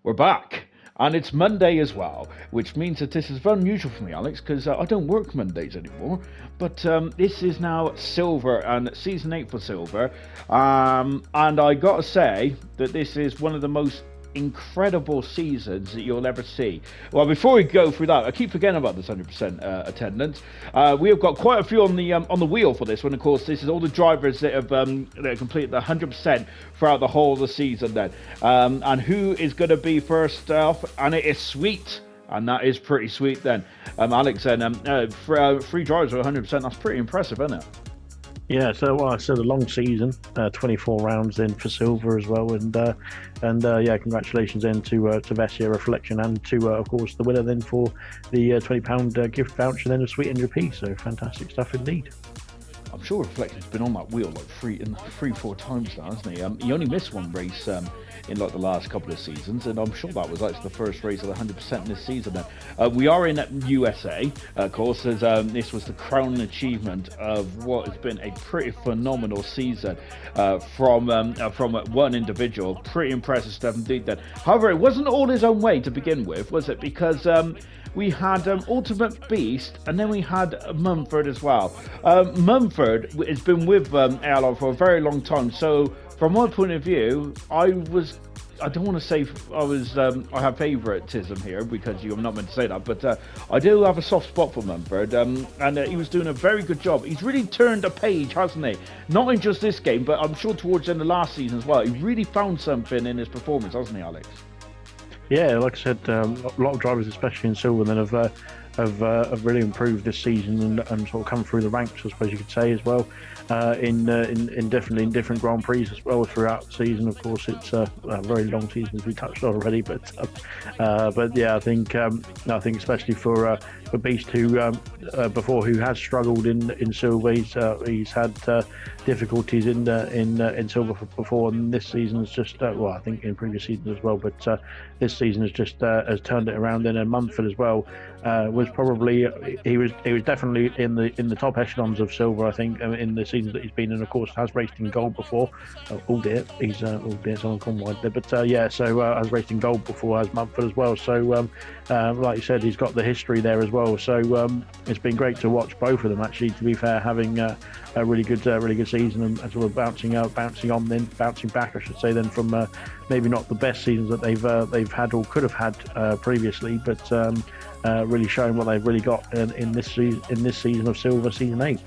We're back. And it's Monday as well, which means that this is very unusual for me, Alex, because I don't work Mondays anymore. But this is now Silver and Season 8 for Silver. And I gotta say that this is one of the most incredible seasons that you'll ever see. Well, before we go through that, I keep forgetting about this 100% attendance. We have got quite a few on the wheel for this one. Of course, this is all the drivers that have completed the 100% throughout the whole of the season. Then, and who is going to be first off? And it is Sweet. And that is pretty sweet then. Alex, and three drivers with 100%, that's pretty impressive, isn't it? Yeah, so the long season, 24 rounds in for Silver as well, and yeah, congratulations then to Vessia Reflection and to of course the winner then for the £20 gift voucher then of Sweet NGP. So fantastic stuff indeed. I'm sure Reflection's been on that wheel like three, 4 times now, hasn't he? He only missed one race in like the last couple of seasons, and I'm sure that was actually the first race of the 100% this season. We are in USA, of course, as this was the crowning achievement of what has been a pretty phenomenal season from one individual. Pretty impressive stuff indeed. Then, however, it wasn't all his own way to begin with, was it? Because we had Ultimate Beast, and then we had Mumford as well. Mumford has been with ALR for a very long time, so from my point of view, I don't want to say I have favouritism here, because you're not meant to say that, but I do have a soft spot for Mumford, and he was doing a very good job. He's really turned a page, hasn't he? Not in just this game, but I'm sure towards the end of last season as well. He really found something in his performance, hasn't he, Alex? Yeah, like I said, a lot of drivers, especially in Silver, then have really improved this season and sort of come through the ranks, I suppose you could say, as well. In different Grand Prix as well throughout the season. Of course, it's a very long season, as we touched on already. But yeah, I think especially for Beast, who before who has struggled in Silver, he's had difficulties in Silver before, and this season has just well, I think in previous seasons as well. But this season has just has turned it around. And Mumford as well was probably he was definitely in the top echelons of Silver, I think, in the seasons that he's been in. Of course, has raced in gold before, albeit someone come wide there, but yeah, so has raced in gold before, as Mumford as well. So like you said, he's got the history there as well. So it's been great to watch both of them, actually, to be fair, having a really good season, and sort of bouncing back, I should say, then from maybe not the best seasons that they've had or could have had previously, but really showing what they've really got in this season of Silver, season 8.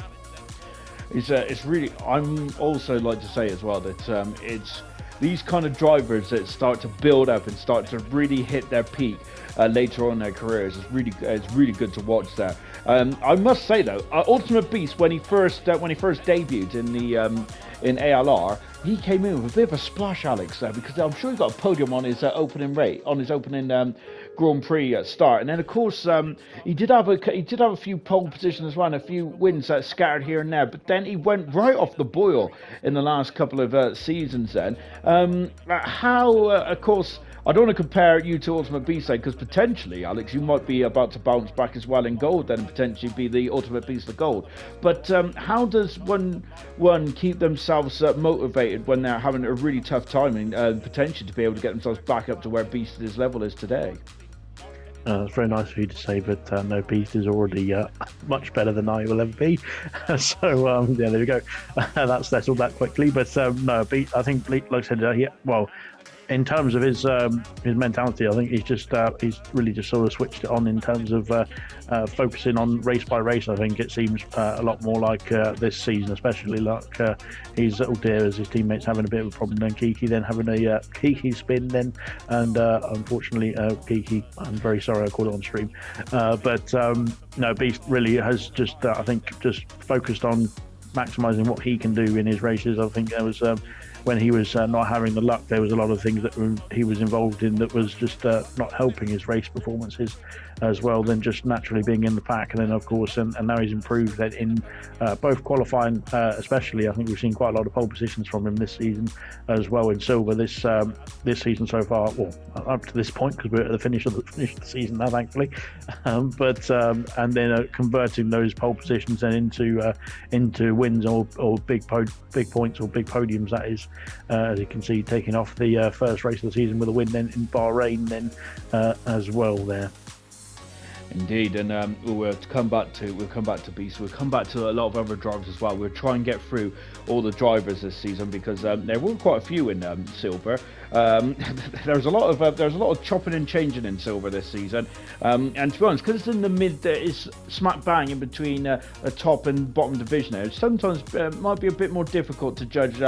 It's really. I'm also like to say as well that it's these kind of drivers that start to build up and start to really hit their peak later on in their careers. It's really good to watch that. I must say though, Ultimate Beast, when he first debuted in ALR, he came in with a bit of a splash, Alex, because I'm sure he got a podium on his opening Grand Prix start, and then of course he did have a few pole positions as well, and a few wins scattered here and there. But then he went right off the boil in the last couple of seasons. Then of course, I don't want to compare you to Ultimate Beast, because potentially, Alex, you might be about to bounce back as well in gold, then potentially be the Ultimate Beast of gold. But how does one keep themselves motivated when they're having a really tough time, and potentially to be able to get themselves back up to where Beast's level is today? It's very nice of you to say, but no, Beast is already much better than I will ever be. So yeah, there we go. That's settled that quickly. But no, Beast, I think, like I said, well, in terms of his mentality, I think he's really just sort of switched it on in terms of focusing on race by race. I think it seems a lot more like this season, especially like he's as his teammates having a bit of a problem, then Kiki then having a Kiki spin then, and unfortunately Kiki, I'm very sorry I called it on stream, but no, Beast really has just I think just focused on maximising what he can do in his races. I think there was when he was not having the luck, there was a lot of things that he was involved in that was just not helping his race performances as well, than just naturally being in the pack. And then of course, and now he's improved that in both qualifying, especially. I think we've seen quite a lot of pole positions from him this season as well in Silver this season so far, well, up to this point, because we're at the finish of the season now, thankfully. But and then converting those pole positions then into wins or big points or big podiums, that is, as you can see, taking off the first race of the season with a win then in Bahrain then as well there. Indeed, and we'll come back to Beast. We'll come back to a lot of other drivers as well. We'll try and get through all the drivers this season because there were quite a few in Silver. There's a lot of chopping and changing in Silver this season, and to be honest, because it's in the mid, it's smack bang in between a top and bottom division. There sometimes might be a bit more difficult to judge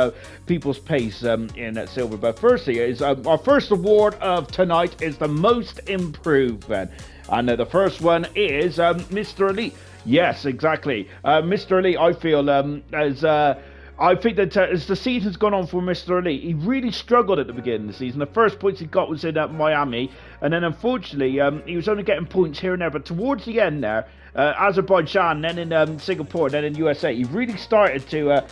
people's pace in Silver. But firstly, is our first award of tonight is the most improved. And the first one is Mr. Elite. Yes, exactly. Mr. Elite, I feel, I think that as the season's gone on for Mr. Elite, he really struggled at the beginning of the season. The first points he got was in Miami, and then unfortunately he was only getting points here and there. But towards the end there, Azerbaijan, then in Singapore, then in USA, he really started to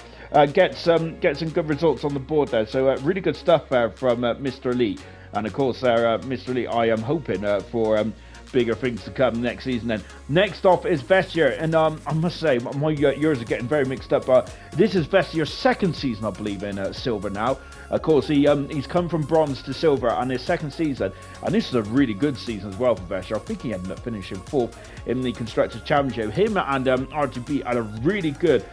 get some good results on the board there. So really good stuff there from Mr. Elite. And of course, Mr. Elite, I am hoping for bigger things to come next season. Then next off is Vestier, and I must say my years are getting very mixed up. This is Vestier's second season, I believe, in Silver now. Of course, he's come from bronze to silver on his second season, and this is a really good season as well for Vestier. I think he ended up finishing fourth in the Constructors' Championship. Him and RGB had a really good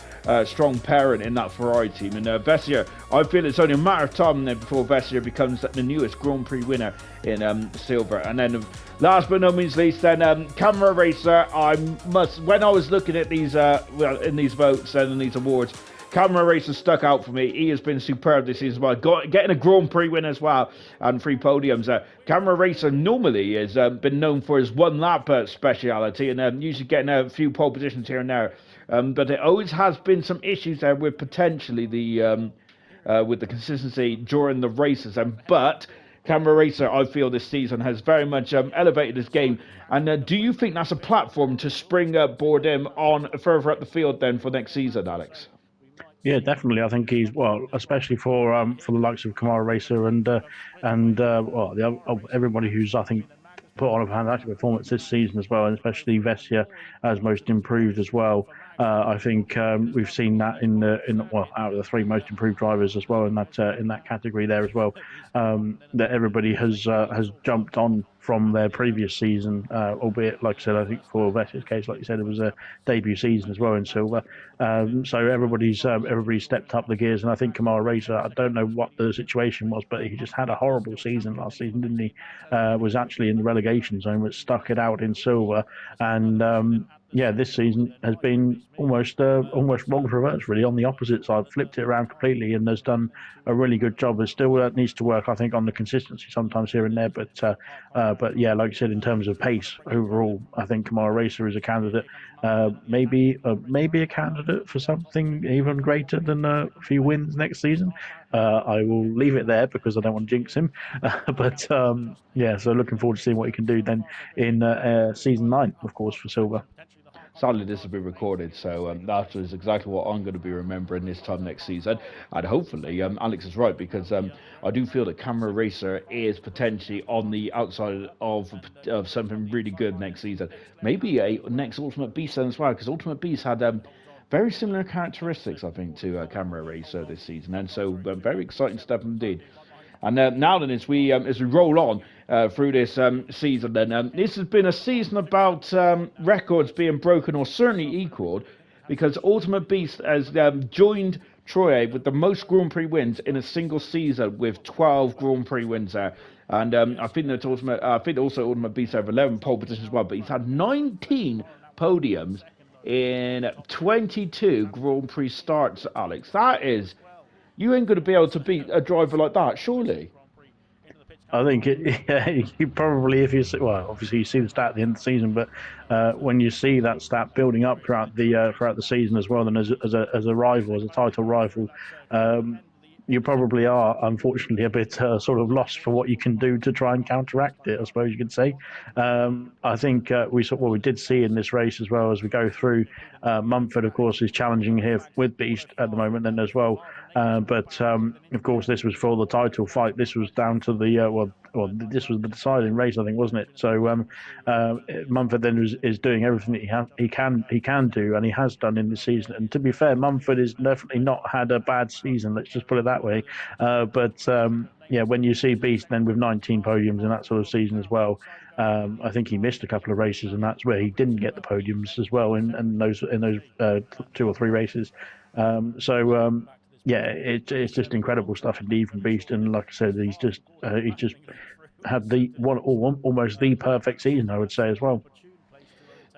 strong pairing in that Ferrari team. And Vestier, I feel it's only a matter of time before Vestier becomes the newest Grand Prix winner in silver. And then last but not least, then Camera Racer. When I was looking at these in these votes and in these awards, Camera Racer stuck out for me. He has been superb this season as well. Getting a Grand Prix win as well and 3 podiums. Camera Racer normally has been known for his one lap speciality and usually getting a few pole positions here and there. But it always has been some issues there with potentially with the consistency during the races. But Camera Racer, I feel this season has very much elevated his game. And do you think that's a platform to springboard him on further up the field then for next season, Alex? Yeah, definitely. I think he's especially for the likes of Camara Racer and everybody who's I think put on a fantastic performance this season as well, and especially Vessia as most improved as well. I think we've seen that out of the 3 most improved drivers as well in that category there as well. That everybody has jumped on from their previous season, albeit, like I said, I think for Vessia's case, like you said, it was a debut season as well in silver. So everybody's stepped up the gears, and I think Kamara Racer, I don't know what the situation was, but he just had a horrible season last season, didn't he? Was actually in the relegation zone, but stuck it out in silver, and this season has been almost roles reversed, really, on the opposite side, flipped it around completely, and has done a really good job. There still needs to work, I think, on the consistency sometimes here and there, but yeah, like you said, in terms of pace overall, I think Kamara Racer is a candidate, maybe a candidate for something even greater than a few wins next season. I will leave it there because I don't want to jinx him, so looking forward to seeing what he can do then in season 9, of course, for silver. Sadly, this has been recorded, so that is exactly what I'm going to be remembering this time next season. And hopefully, Alex is right, because I do feel that Camera Racer is potentially on the outside of something really good next season. Maybe a next Ultimate Beast as well, because Ultimate Beast had very similar characteristics, I think, to Camera Racer this season. And so very exciting stuff indeed. And now then, as we roll on through this season, then this has been a season about records being broken or certainly equaled, because Ultimate Beast has joined Troye with the most Grand Prix wins in a single season with 12 Grand Prix wins there. And I think also Ultimate Beast have 11 pole positions as well, but he's had 19 podiums in 22 Grand Prix starts, Alex. That is... You ain't going to be able to beat a driver like that, surely. I think you probably, if you see, well, obviously you see the stat at the end of the season, but when you see that stat building up throughout the season as well, then as a rival, as a title rival, you probably are, unfortunately, a bit sort of lost for what you can do to try and counteract it, I suppose you could say. I think we did see in this race as well as we go through. Mumford, of course, is challenging here with Beast at the moment, and as well, But of course, this was for the title fight. This was down to the this was the deciding race, I think, wasn't it? So Mumford then is doing everything that he can do, and he has done in the season. And to be fair, Mumford has definitely not had a bad season. Let's just put it that way. But yeah, when you see Beast then with 19 podiums in that sort of season as well, I think he missed a couple of races, and that's where he didn't get the podiums as well in those two or three races. Yeah, it's just incredible stuff indeed from Beast, and like I said, he's just had almost the perfect season, I would say as well.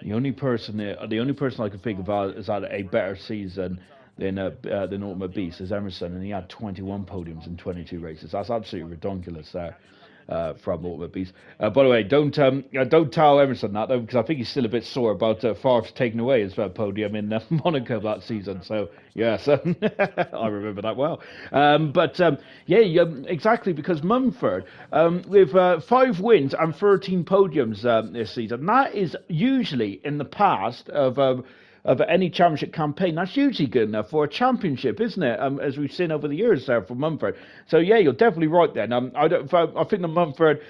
The only person I can think of has had a better season than Ultimate Beast is Emerson, and he had 21 podiums in 22 races. That's absolutely ridiculous there. From Ultimate Beast. By the way, don't tell Emerson that though, because I think he's still a bit sore about Favre taking away his podium in Monaco that season. So yes, I remember that well. Yeah, exactly, because Mumford with 5 wins and 13 podiums this season, that is usually in the past of any championship campaign. That's usually good enough for a championship, isn't it? As we've seen over the years there for Mumford. So yeah, you're definitely right then. I think that Mumford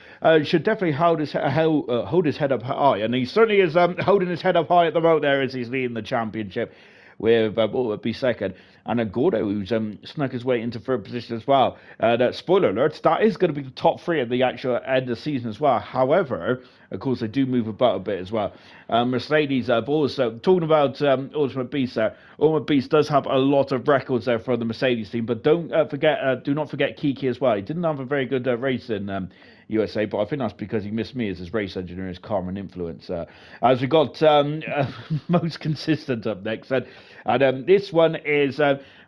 should definitely hold his head up high, and he certainly is holding his head up high at the moment there as he's leading the championship with what would be second, and Gordo, who's snuck his way into third position as well. Spoiler alert, that is going to be the top 3 at the actual end of the season as well. However, of course, they do move about a bit as well. Mercedes, also talking about Ultimate Beast there. Ultimate Beast does have a lot of records there for the Mercedes team, but do not forget Kiki as well. He didn't have a very good race in USA, but I think that's because he missed me as his race engineer, his karma and influence. As we got most consistent up next, and this one is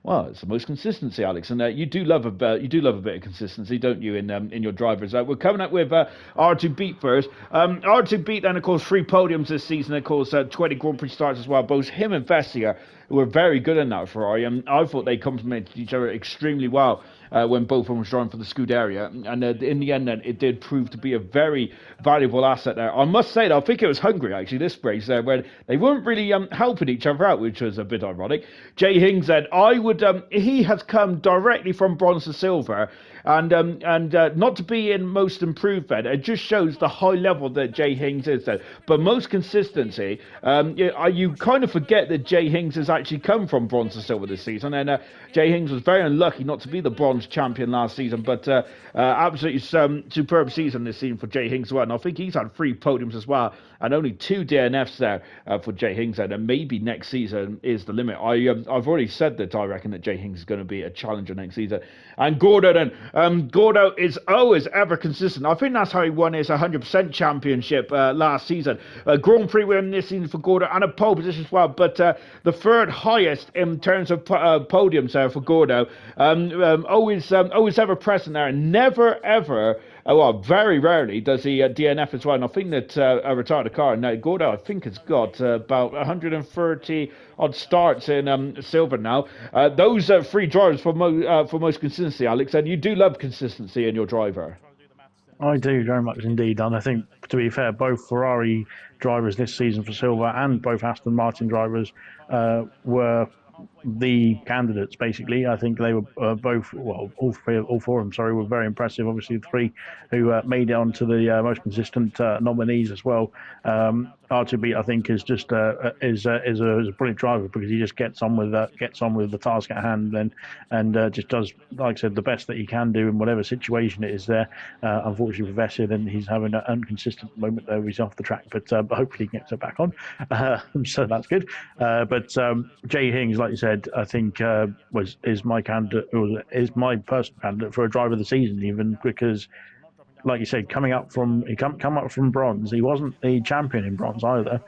well, it's the most consistency, Alex, and you do love a bit of consistency, don't you, in your drivers? We're coming up with R2 Beat first. R2 Beat, then of course 3 podiums this season, of course 20 Grand Prix starts as well. Both him and Vessier were very good in that Ferrari, and I thought they complemented each other extremely well when both of them were driving for the Scuderia, and in the end then it did prove to be a very valuable asset there. I must say that I think it was Hungary actually this race where they weren't really helping each other out, which was a bit ironic. Jay Hings said he has come directly from bronze to silver, and not to be in most improved then. It just shows the high level that Jay Hings is there. But most consistency, you kind of forget that Jay Hings has actually come from bronze to silver this season, and Jay Hings was very unlucky not to be the bronze champion last season, but absolutely superb season this season for Jay Hings as well. And I think he's had 3 podiums as well, and only 2 DNFs there for Jay Hings, and maybe next season is the limit. I've already said that I reckon that Jay Hings is going to be a challenger next season. And Gordo then, Gordo is always ever consistent. I think that's how he won his 100% championship last season. Grand Prix win this season for Gordo, and a pole position as well, but the 3rd highest in terms of podiums for Gordo. Always ever present there, and never ever, well, very rarely does he DNF as well. And I think that retired a car. Now Gordo, I think, has got about 130 odd starts in silver now. Those 3 drivers for most consistency, Alex, and you do love consistency in your driver. I do very much indeed, and I think, to be fair, both Ferrari drivers this season for silver and both Aston Martin drivers were the candidates. Basically, I think they were both, well, all 4 of them, sorry, were very impressive. Obviously, the 3 who made it onto the most consistent nominees as well. R2B, I think, is just is a brilliant driver, because he just gets on with the task at hand, and just does, like I said, the best that he can do in whatever situation it is there. Unfortunately for Vessia, then he's having an inconsistent moment there where he's off the track, but hopefully he gets it back on, so that's good. But Jay Hings, like you said, I think is my candidate, or is my personal candidate for a driver of the season, even because, like you said, come up from bronze. He wasn't the champion in bronze either,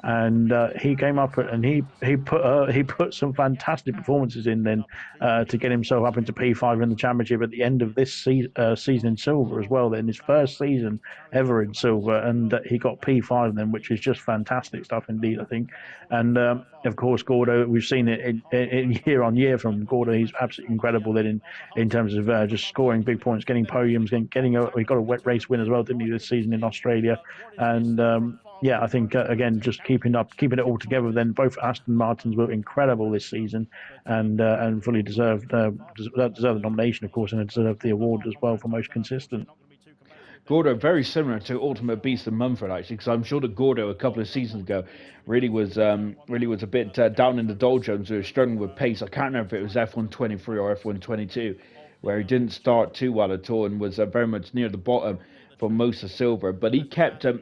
and he came up and he put some fantastic performances in then to get himself up into P5 in the championship at the end of this season in silver as well. Then his first season ever in silver, and he got P5 then, which is just fantastic stuff indeed, I think. And of course, Gordo, we've seen it in year on year from Gordo. He's absolutely incredible then in terms of just scoring big points, getting podiums, we got a wet race win as well, didn't he, this season in Australia, and Yeah, I think again, just keeping it all together. Then both Aston Martins were incredible this season, and fully deserved the nomination, of course, and deserved the award as well for most consistent. Gordo very similar to Ultimate Beast and Mumford actually, because I'm sure that Gordo a couple of seasons ago really was a bit down in the doldrums. He was struggling with pace. I can't remember if it was F123 or F122, where he didn't start too well at all and was very much near the bottom for most of silver. But he kept at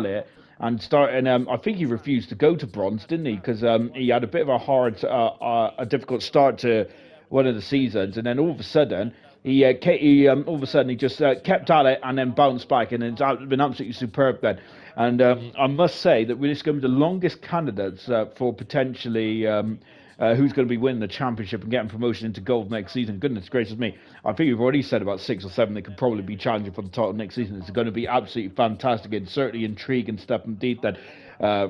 it and starting. I think he refused to go to bronze, didn't he? Because he had a bit of a difficult start to one of the seasons, and then all of a sudden all of a sudden he just kept at it and then bounced back, and it's been absolutely superb then. And I must say that we're just going to be the longest candidates for potentially who's going to be winning the championship and getting promotion into gold next season. Goodness gracious me. I think we've already said about 6 or 7 that could probably be challenging for the title next season. It's going to be absolutely fantastic and certainly intriguing stuff indeed that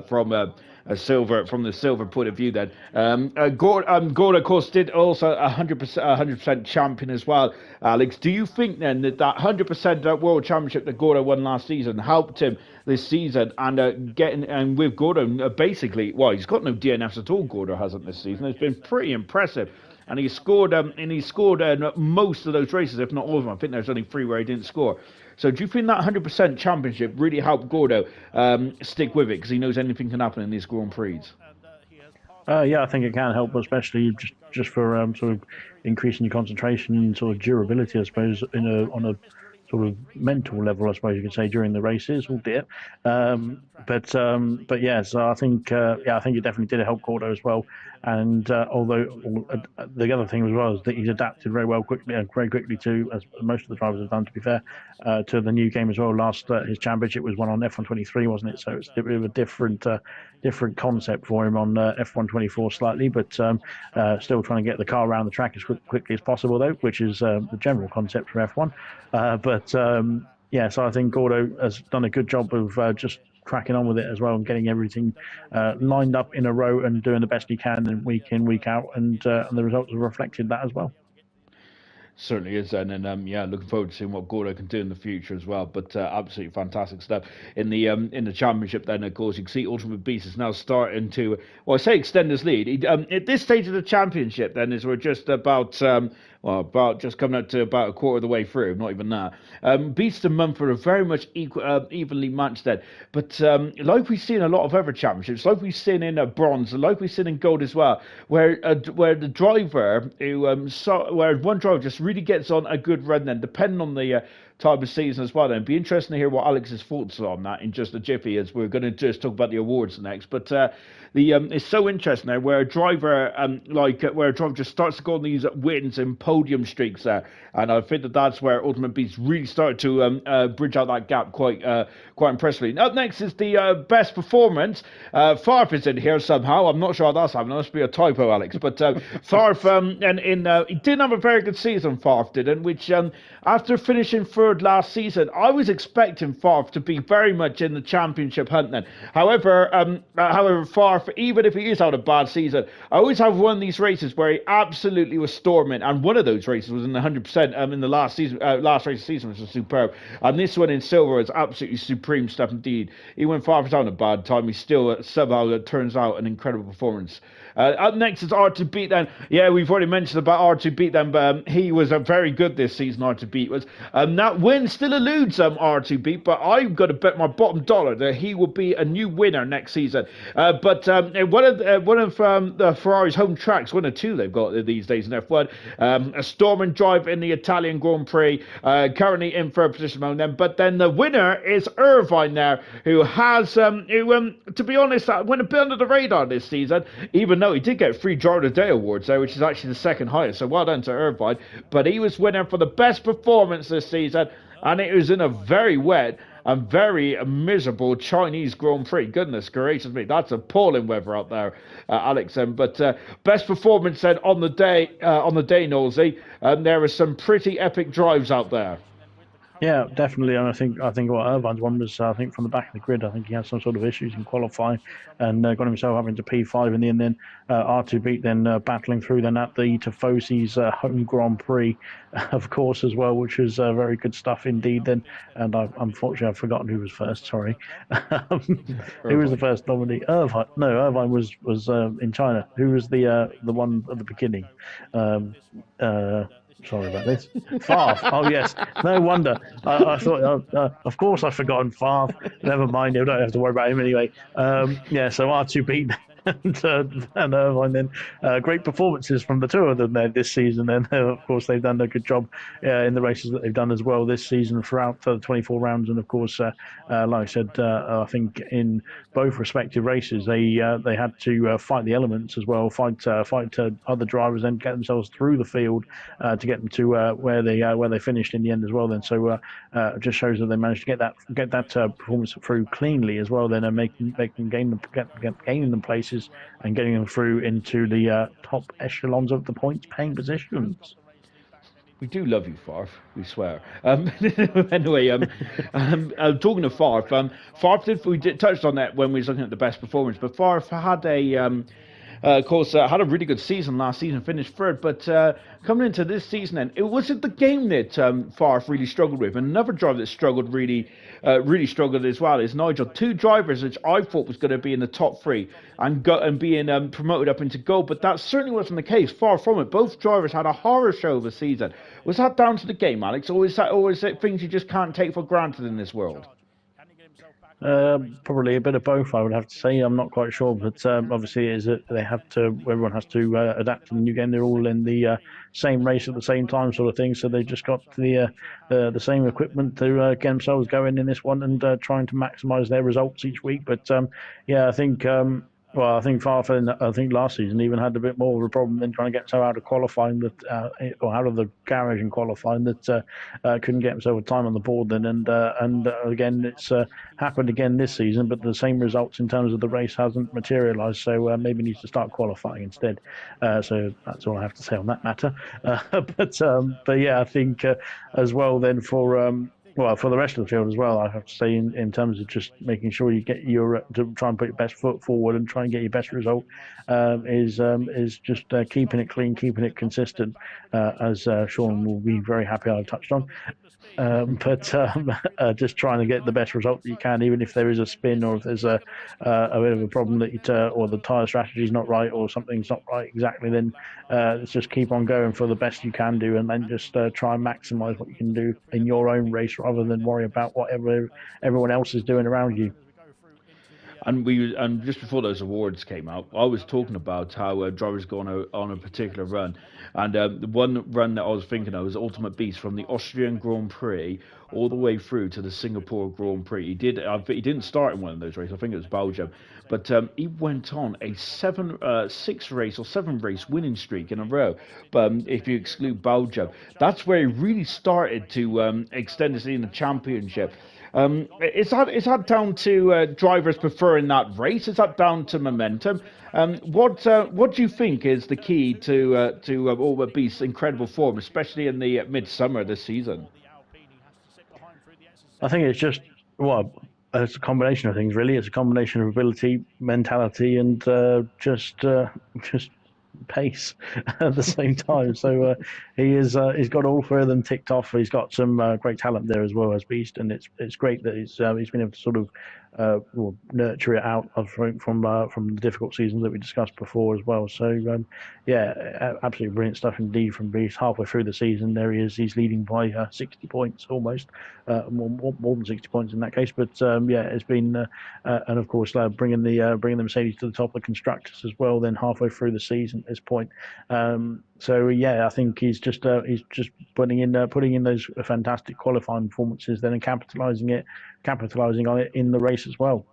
from the silver point of view. Then Gord, of course, did also 100% champion as well. Alex, do you think then that 100% world championship that Gordo won last season helped him this season and getting and with Gordo basically, well, he's got no DNFs at all. Gordo hasn't this season. It's been pretty impressive. And he scored most of those races, if not all of them. I think there's only 3 where he didn't score. So do you think that 100% championship really helped Gordo stick with it, because he knows anything can happen in these Grand Prix? Yeah, I think it can help, especially just for sort of increasing your concentration and sort of durability, I suppose, on a sort of mental level, I suppose you could say, during the races, albeit. But yeah, so I think I think it definitely did help Gordo as well. And although the other thing as well is that he's adapted very quickly to, as most of the drivers have done, to be fair, to the new game as well. Last his championship was won on F123, wasn't it? So it's a bit of a different concept for him on F124 slightly, but still trying to get the car around the track as quickly as possible, though, which is the general concept for F1. Yeah, so I think Gordo has done a good job of just cracking on with it as well and getting everything lined up in a row and doing the best he can and week in, week out, and the results have reflected that as well. Certainly is, and yeah, looking forward to seeing what Gordo can do in the future as well. But absolutely fantastic stuff in the championship. Then, of course, you can see Ultimate Beast is now starting to, well, I say extend his lead. At this stage of the championship, then, is we're just about just coming up to about a quarter of the way through, not even that. Beast and Mumford are very much evenly matched then. But like we've seen a lot of other championships, like we've seen in bronze, like we've seen in gold as well, where the driver where one driver just really gets on a good run, then depending on the type of season as well. Then it'd be interesting to hear what Alex's thoughts are on that in just a jiffy, as we're going to just talk about the awards next. But it's so interesting there, where a driver just starts to go on these wins and podium streaks there, and I think that's where Ultimate Beast really started to bridge out that gap quite impressively. Up next is the best performance. Farf is in here somehow. I'm not sure how that's happening. That must be a typo, Alex. But Farf he didn't have a very good season. Farf didn't, which after finishing third last season, I was expecting Farf to be very much in the championship hunt then. However, Farf, even if he is out a bad season, I always have one of these races where he absolutely was storming, and one of those races was in the 100% in the last race of the season, which was superb. And this one in silver was absolutely supreme stuff indeed. Even when Farf was out a bad time, he still somehow turns out an incredible performance. Up next is R2 Beat then. Yeah, we've already mentioned about R2 Beat then, but he was very good this season. R2 Beat was. That win still eludes R2 Beat, but I've got to bet my bottom dollar that he will be a new winner next season. But one of the Ferrari's home tracks, one or two they've got these days in F1, a storm and drive in the Italian Grand Prix, currently in third position among them. But then the winner is Irvine there, who has, to be honest, went a bit under the radar this season, even though he did get 3 Driver of the Day awards there, which is actually the second highest. So well done to Irvine. But he was winner for the best performance this season, and it was in a very wet and very miserable Chinese Grand Prix. Goodness gracious me, that's appalling weather out there, Alex. But best performance then on the day, Knowlesy. There were some pretty epic drives out there. Yeah, definitely. And I think what Irvine's one was, I think from the back of the grid, I think he had some sort of issues in qualifying and got himself up into P5 in the end. Then R2 beat, then battling through then at the Tifosi's home Grand Prix, of course, as well, which was very good stuff indeed. Then, and unfortunately I've forgotten who was first. Sorry, who was the Irvine. first nominee? Irvine. No, Irvine was in China. Who was the one at the beginning? Um, uh, Sorry about this. Farf. Oh yes. No wonder. I thought, of course, I've forgotten Farf. Never mind. You don't have to worry about him anyway. Yeah. So R2 beat and Irvine. Then great performances from the two of them there this season. And of course, they've done a good job in the races that they've done as well this season throughout the 24 rounds. And of course, like I said, I think in both respective races, they had to fight the elements as well, fight other drivers, and get themselves through the field to get them to where they finished in the end as well. Then so it just shows that they managed to get that performance through cleanly as well. Then and making gaining them places and getting them through into the top echelons of the points paying positions. We do love you, Farf. We swear. Anyway, talking of Farf, Farf we touched on that when we was looking at the best performance, but Farf had of course, had a really good season last season, finished third. But coming into this season, then it wasn't the game that Farf really struggled with. And another driver that struggled really struggled as well is Nigel. Two drivers which I thought was going to be in the top three and being promoted up into gold, but that certainly wasn't the case. Far from it. Both drivers had a horror show of a season. Was that down to the game, Alex, or is it things you just can't take for granted in this world? Probably a bit of both, I would have to say. I'm not quite sure, but obviously, is that they have to. Everyone has to adapt to the new game. They're all in the same race at the same time, sort of thing. So they just got the same equipment to get themselves going in this one and trying to maximise their results each week. But yeah, I think. Well, I think Farfan, I think last season even had a bit more of a problem than trying to get so out of qualifying that, or out of the garage in qualifying that couldn't get himself a time on the board then. And again, it's happened again this season, but the same results in terms of the race hasn't materialised. So maybe needs to start qualifying instead. So that's all I have to say on that matter. But yeah, I think as well then for the rest of the field as well, I have to say, in terms of just making sure you get your to try and put your best foot forward and try and get your best result, is just keeping it clean, keeping it consistent, as Sean will be very happy I've touched on. But just trying to get the best result that you can, even if there is a spin or if there's a bit of a problem that or the tyre strategy is not right or something's not right exactly, then let's just keep on going for the best you can do, and then just try and maximise what you can do in your own race rather than worry about whatever everyone else is doing around you. And just before those awards came out, I was talking about how drivers go on a particular run, and the one run that I was thinking of was Ultimate Beast from the Austrian Grand Prix all the way through to the Singapore Grand Prix. He didn't start in one of those races. I think it was Belgium, but he went on a six race or seven race winning streak in a row. But if you exclude Belgium, that's where he really started to extend his in the championship. Is that down to drivers preferring that race? Is that down to momentum? What do you think is the key to Albert Beast's incredible form, especially in the midsummer this season? I think it's just well, it's a combination of things really. It's a combination of ability, mentality, and just pace at the same time. So he's got all three of them ticked off. He's got some great talent there as well as Beast, and it's great that he's been able to sort of nurture it out of, from the difficult seasons that we discussed before as well. So yeah, absolutely brilliant stuff indeed from Beast. Halfway through the season, there he is. He's leading by 60 points almost, more than 60 points in that case. But yeah, it's been and of course bringing the Mercedes to the top of the constructors as well. Then halfway through the season at this point. So yeah, I think he's just putting in those fantastic qualifying performances, then and capitalising on it in the race as well.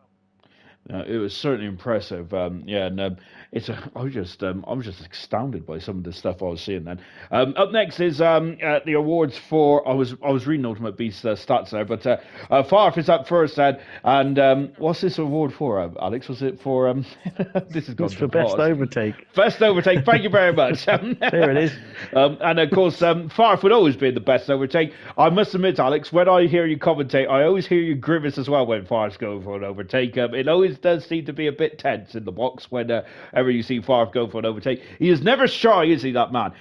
It was certainly impressive. Yeah, and I was just astounded by some of the stuff I was seeing then. Up next is the awards for. I was reading Ultimate Beast stats there, but Farf is up first then. And what's this award for, Alex? Was it for? This has It's gone to for best pause. overtake. Best overtake. Thank you very much. There it is. And of course, Farf would always be the best overtake. I must admit, Alex, when I hear you commentate, I always hear you grimace as well when Farf's going for an overtake. It always does seem to be a bit tense in the box whenever you see Farf go for an overtake. He is never shy, is he, that man?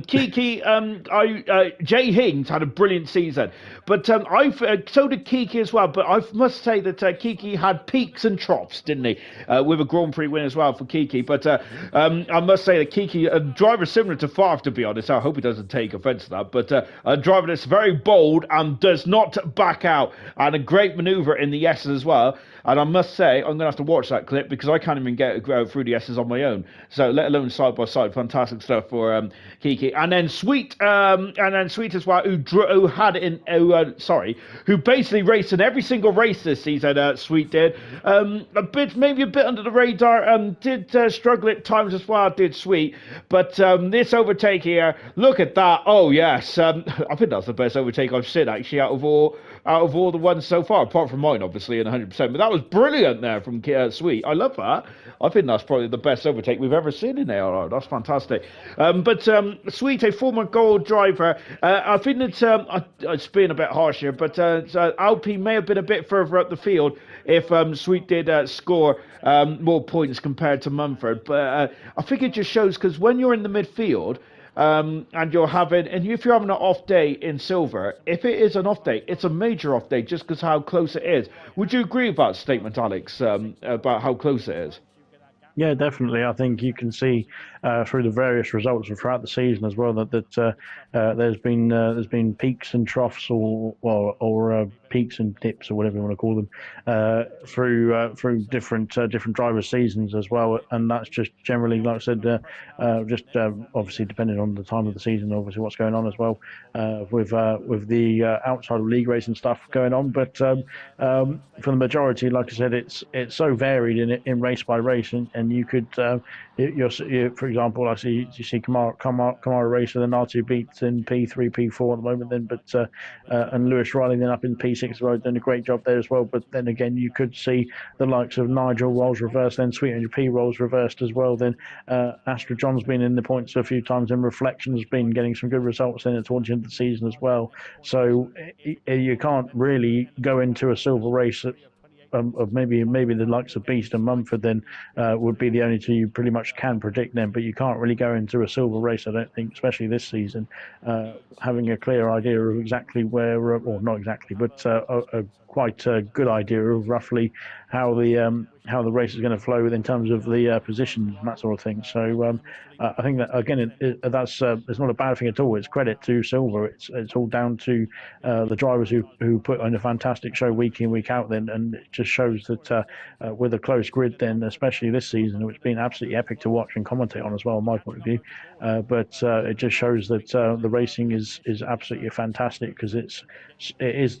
Kiki, Jay Hings had a brilliant season, but so did Kiki as well. But I must say that Kiki had peaks and troughs, didn't he? With a Grand Prix win as well for Kiki. But I must say that Kiki, a driver similar to Farf, to be honest. I hope he doesn't take offence to that. But a driver that's very bold and does not back out, and a great manoeuvre in the S's as well. And I must say, I'm going to have to watch that clip because I can't even get through the S's on my own. So let alone side by side, fantastic stuff for Kiki. And then Sweet as well, who basically raced in every single race this season. Sweet did maybe a bit under the radar. Did struggle at times as well. Did Sweet, but this overtake here, look at that. Oh yes, I think that's the best overtake I've seen actually out of all the ones so far, apart from mine, obviously, in 100%. But that was brilliant there from Sweet. I love that. I think that's probably the best overtake we've ever seen in ALR. That's fantastic. But Sweet, a former gold driver, I think that it's being a bit harsh here, but Alpine may have been a bit further up the field if Sweet did score more points compared to Mumford. But I think it just shows, because when you're in the midfield, and if you're having an off day in silver, if it is an off day, it's a major off day just because how close it is. Would you agree with that statement, Alex, about how close it is? Yeah, definitely. I think you can see through the various results and throughout the season as well that there's been peaks and troughs or peaks and dips or whatever you want to call them through different drivers' seasons as well, and that's just generally, like I said, just obviously depending on the time of the season, obviously what's going on as well with the outside of league racing stuff going on. But for the majority, like I said, it's so varied in race by race, and you could for example, you see Kamara race with an R2 beats in P3, P4 at the moment, then, but and Lewis Riley then up in P6 as well, doing a great job there as well. But then again, you could see the likes of Nigel roles reversed, then Sweet 100P roles reversed as well. Then Astra John's been in the points a few times, and Reflection's been getting some good results in it towards the end of the season as well. So you can't really go into a silver race of maybe the likes of Beast and Mumford then would be the only two you pretty much can predict them, but you can't really go into a silver race, I don't think, especially this season, having a clear idea of exactly where, or not exactly, but a quite a good idea of roughly how the race is going to flow in terms of the positions and that sort of thing. So I think that again, that's it's not a bad thing at all. It's credit to Silver. It's all down to the drivers who put on a fantastic show week in, week out. Then, and it just shows that with a close grid, then especially this season, it's been absolutely epic to watch and commentate on as well, in my point of view. But it just shows that the racing is absolutely fantastic, because it is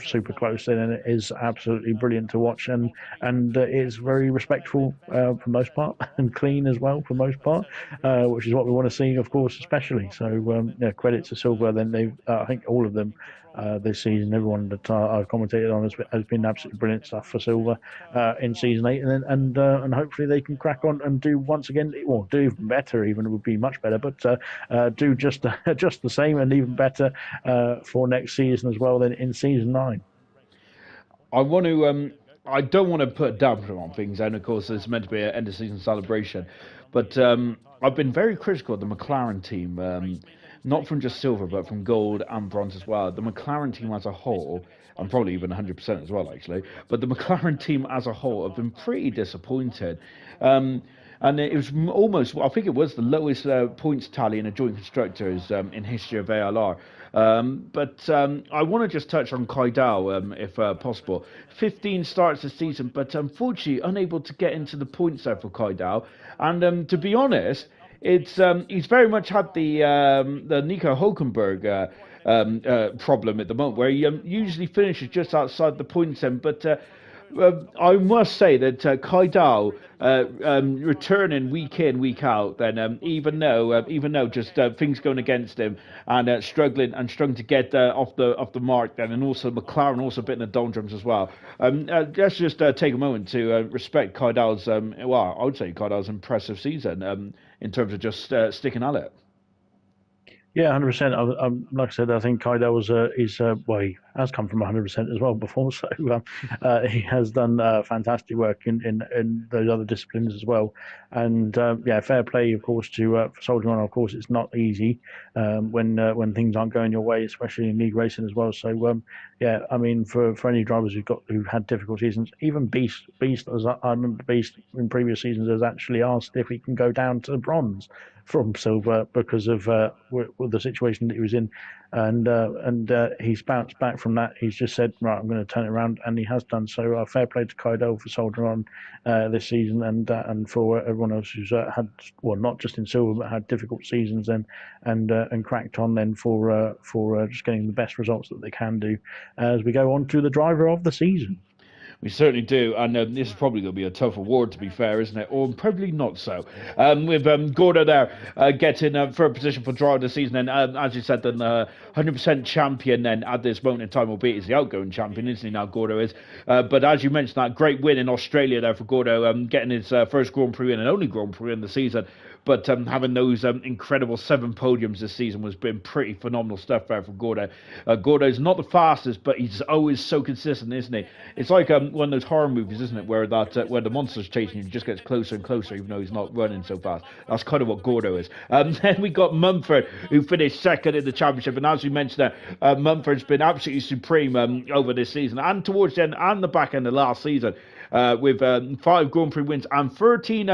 super close and it is absolutely brilliant to watch, and it's very respectful for most part and clean as well for most part, which is what we want to see, of course, especially. So credit to Silver. Then they, I think all of them this season, everyone that I've commentated on has been absolutely brilliant stuff for Silver in season 8, and hopefully they can crack on and do once again, or do even better. Even it would be much better, but do just the same and even better for next season as well. Then in season 9. I don't want to put a damper on things, and of course it's meant to be an end of season celebration, but I've been very critical of the McLaren team, not from just silver but from gold and bronze as well. The McLaren team as a whole, and probably even 100% as well actually, but the McLaren team as a whole have been pretty disappointed. And it was almost, I think it was the lowest points tally in a joint constructors in history of ALR. But I want to just touch on Kaidal, if possible. 15 starts this season, but unfortunately unable to get into the points there for Kaidal. And to be honest, it's he's very much had the Nico Hulkenberg problem at the moment, where he usually finishes just outside the points end, but I must say that Kaidal returning week in, week out, then even though just things going against him and struggling to get off the mark, then and also McLaren also a bit in the doldrums as well. Let's just take a moment to respect Kaidal's well, I would say Kaidal's impressive season in terms of just sticking at it. Yeah, 100%. Like I said, I think Kaido was well, he has come from 100% as well before, so he has done fantastic work in those other disciplines as well. And yeah, fair play, of course, to for Soldier On. Of course, it's not easy when things aren't going your way, especially in league racing as well. So yeah, I mean, for any drivers who've had difficult seasons, even Beast, as I remember, Beast in previous seasons has actually asked if he can go down to bronze from silver because of the situation that he was in, and he's bounced back from that. He's just said, right, I'm going to turn it around, and he has done so. Fair play to Kaido for soldiering on this season, and for everyone else who's had, well, not just in silver but had difficult seasons and cracked on then for just getting the best results that they can do as we go on to the driver of the season. We certainly do, and this is probably going to be a tough award, to be fair, isn't it? Or probably not so. With Gordo there getting third position for driver of the season, and as you said, then 100% champion. Then at this moment in time, albeit he's the outgoing champion, isn't he? Now Gordo is. But as you mentioned, that great win in Australia there for Gordo, getting his first Grand Prix and only Grand Prix in the season. But having those incredible 7 podiums this season has been pretty phenomenal stuff there for Gordo. Gordo's not the fastest, but he's always so consistent, isn't he? It's like one of those horror movies, isn't it, where where the monster's chasing you, just gets closer and closer, even though he's not running so fast. That's kind of what Gordo is. Then we got Mumford, who finished second in the championship, and as we mentioned there, Mumford's been absolutely supreme over this season, and towards the end and the back end of last season, with 5 Grand Prix wins and 13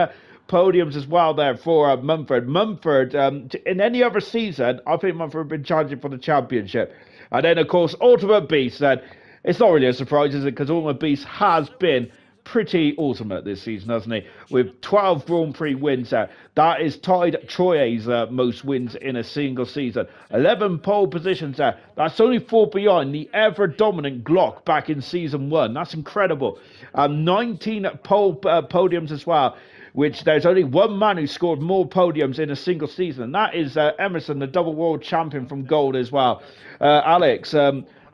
podiums as well there for Mumford. Mumford, in any other season, I think Mumford would have been challenging for the championship. And then, of course, Ultimate Beast. Then it's not really a surprise, is it? Because Ultimate Beast has been pretty ultimate this season, hasn't he? With 12 Grand Prix wins there. That is tied Troy's most wins in a single season. 11 pole positions there. That's only 4 beyond the ever-dominant Glock back in Season 1. That's incredible. 19 pole podiums as well, which there's only one man who scored more podiums in a single season, and that is Emerson, the double world champion from Gold as well. Alex,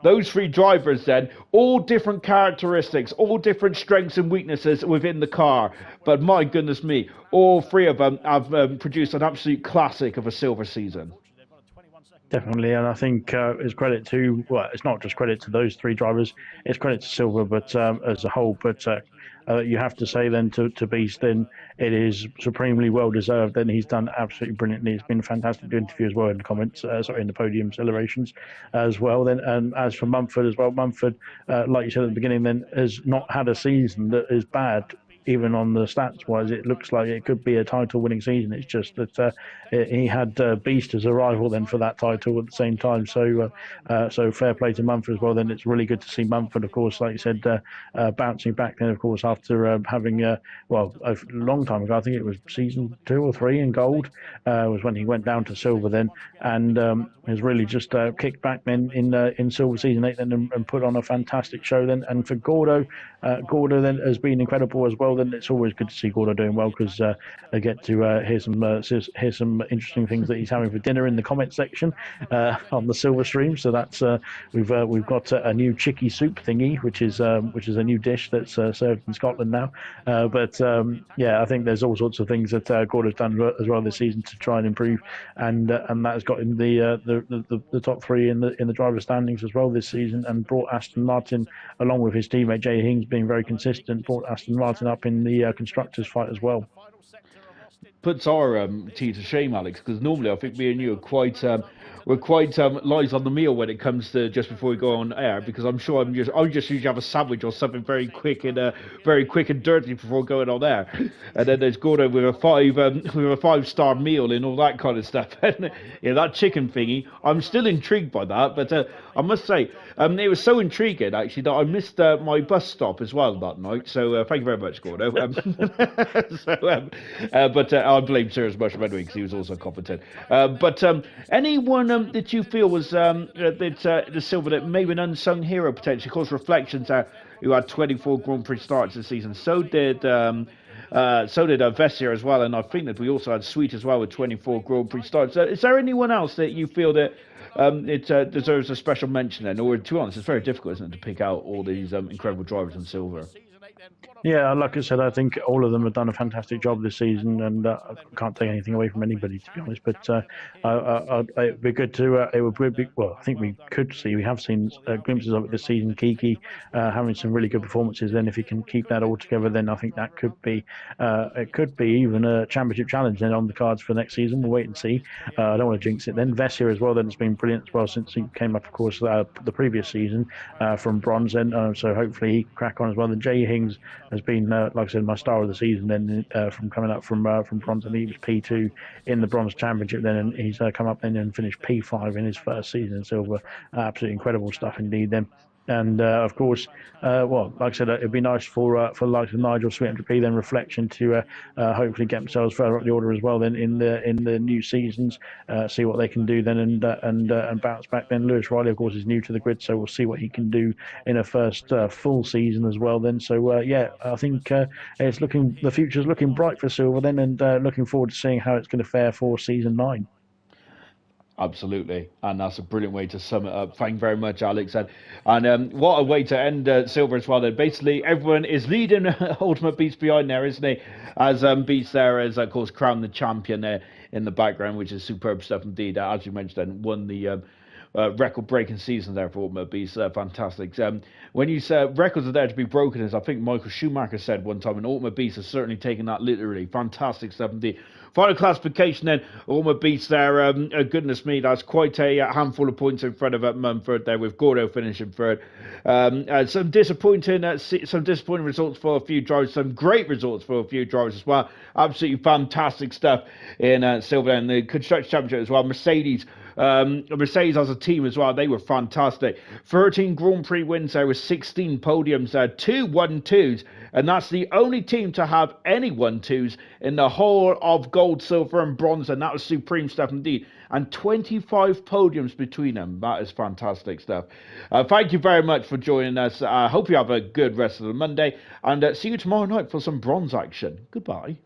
those 3 drivers then, all different characteristics, all different strengths and weaknesses within the car, but my goodness me, all 3 of them have produced an absolute classic of a silver season. Definitely, and I think it's credit to, well, it's not just credit to those 3 drivers, it's credit to Silver, but as a whole. But you have to say then to Beast, then it is supremely well deserved. Then he's done absolutely brilliantly. It's been fantastic to interview as well in the comments, sorry, in the podium celebrations as well. Then, and as for Mumford as well, Mumford, like you said at the beginning, then has not had a season that is bad. Even on the stats wise, it looks like it could be a title winning season. It's just that he had Beast as a rival then for that title at the same time. So so fair play to Mumford as well. Then it's really good to see Mumford, of course, like you said, bouncing back then, of course, after having well, a long time ago, I think it was season 2 or 3 in Gold, was when he went down to silver then, and has really just kicked back then in silver season 8 then, and put on a fantastic show then. And for Gordo then has been incredible as well. Then it's always good to see Gordo doing well, because I get to hear some interesting things that he's having for dinner in the comment section on the silver stream. So that's we've got a new chicky soup thingy, which is a new dish that's served in Scotland now. But yeah, I think there's all sorts of things that Gordo's done as well this season to try and improve, and that has got in the top 3 in the driver standings as well this season, and brought Aston Martin, along with his teammate Jay Hings being very consistent, brought Aston Martin up in the constructors fight as well. Puts our tea to shame, Alex, because normally I think me and you are quite lies on the meal when it comes to just before we go on air, because I'm sure I just usually have a sandwich or something very quick and dirty before going on air, and then there's Gordon with a 5-star meal and all that kind of stuff. And that chicken thingy, I'm still intrigued by that, but I must say it was so intriguing actually that I missed my bus stop as well that night. So thank you very much, Gordo. But I blame Sir as much anyway because he was also competent. But anyone that you feel was the silver that maybe an unsung hero potentially? Of course, reflections are who had 24 Grand Prix starts this season. So did Vessier as well, and I think that we also had Sweet as well with 24 Grand Prix starts. Is there anyone else that you feel that it deserves a special mention then? Or to be honest, it's very difficult, isn't it, to pick out all these incredible drivers in silver? Yeah, like I said, I think all of them have done a fantastic job this season, and I can't take anything away from anybody, to be honest. But it'd be good to. It would be well. I think we could see. We have seen glimpses of it this season. Kiki having some really good performances. Then, if he can keep that all together, then I think that could be. It could be even a championship challenge then on the cards for next season. We'll wait and see. I don't want to jinx it. Then Vessier as well. Then it's been brilliant as well since he came up, of course, the previous season from bronze. And so hopefully he crack on as well. Then Jay Hings has been, like I said, my star of the season. Then from coming up from bronze, and he was P2 in the bronze championship. Then and he's come up then and finished P5 in his first season in silver. Absolutely incredible stuff indeed. Then. And of course, well, like I said, it'd be nice for like Nigel Sweet then Reflection to hopefully get themselves further up the order as well. Then in the new seasons, see what they can do then and bounce back. Then Lewis Riley, of course, is new to the grid, so we'll see what he can do in a first full season as well. Then, so yeah, I think the future's looking bright for silver then, and looking forward to seeing how it's going to fare for season 9. Absolutely, and that's a brilliant way to sum it up. Thank you very much, Alex, and what a way to end silver as well. Then basically everyone is leading Ultimate Beast behind there, isn't he? As Beast there is of course crowned the champion there in the background, which is superb stuff indeed. As you mentioned, and won the record-breaking season there for Ultimate Beast. Fantastic. When you said records are there to be broken, as I think Michael Schumacher said one time, and Ultimate Beast has certainly taken that literally. Fantastic stuff indeed. Final classification then, Ultimate Beast there. Goodness me, that's quite a handful of points in front of Mumford there, with Gordo finishing third. Some disappointing results for a few drivers, some great results for a few drivers as well. Absolutely fantastic stuff in silver and the Constructors' Championship as well. Mercedes as a team as well, they were fantastic. 13 Grand Prix wins there with 16 podiums there, 2 1-2s, and that's the only team to have any 1-2s in the whole of gold, silver and bronze, and that was supreme stuff indeed. And 25 podiums between them. That is fantastic stuff. Thank you very much for joining us. I hope you have a good rest of the Monday, and see you tomorrow night for some bronze action. Goodbye.